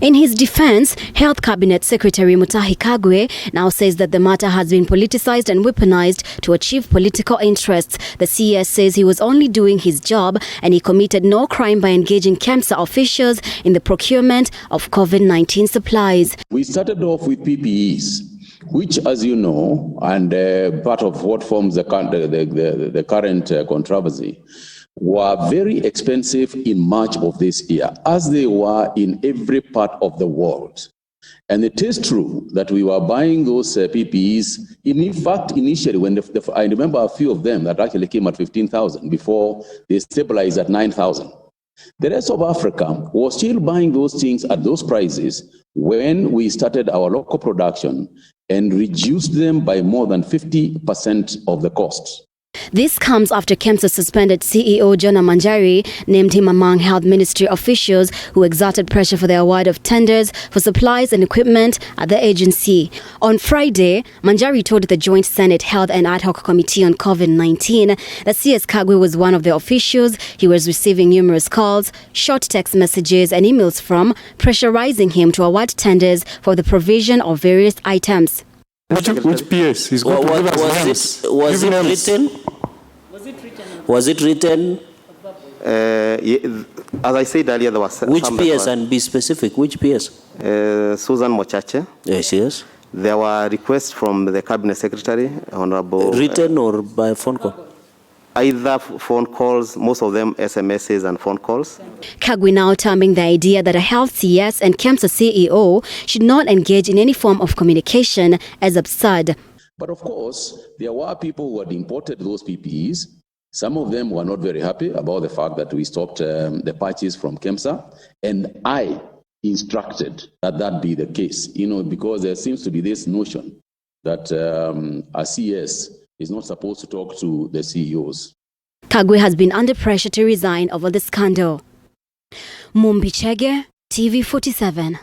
In his defense, Health Cabinet Secretary Mutahi Kagwe now says that the matter has been politicized and weaponized to achieve political interests. The CES says he was only doing his job and he committed no crime by engaging KEMSA officials in the procurement of COVID-19 supplies. We started off with PPEs, which, as you know, and part of what forms the current controversy, were very expensive in March of this year, as they were in every part of the world. And it is true that we were buying those PPEs. In fact, initially, when I remember a few of them that actually came at 15,000 before they stabilized at 9,000. The rest of Africa was still buying those things at those prices when we started our local production and reduced them by more than 50% of the cost. This comes after KEMSA suspended CEO Jonah Manjari named him among Health Ministry officials who exerted pressure for the award of tenders for supplies and equipment at the agency. On Friday, Manjari told the Joint Senate Health and Ad Hoc Committee on COVID-19 that CS Kagwe was one of the officials he was receiving numerous calls, short text messages and emails from, pressurizing him to award tenders for the provision of various items. Which PS? He's going to give us names. Was it written? As I said earlier, there was which PS, and be specific, which PS? Susan Mochache. Yes. There were requests from the Cabinet Secretary, Honorable... Written or by phone call? Either phone calls, most of them SMSs and phone calls. Kagwe now terming the idea that a health CS and KEMSA CEO should not engage in any form of communication as absurd. But of course, there were people who had imported those PPEs. Some of them were not very happy about the fact that we stopped the purchase from KEMSA. And I instructed that that be the case, because there seems to be this notion that a CS is not supposed to talk to the CEOs. Kagwe has been under pressure to resign over the scandal. Mumbi Chege, TV 47.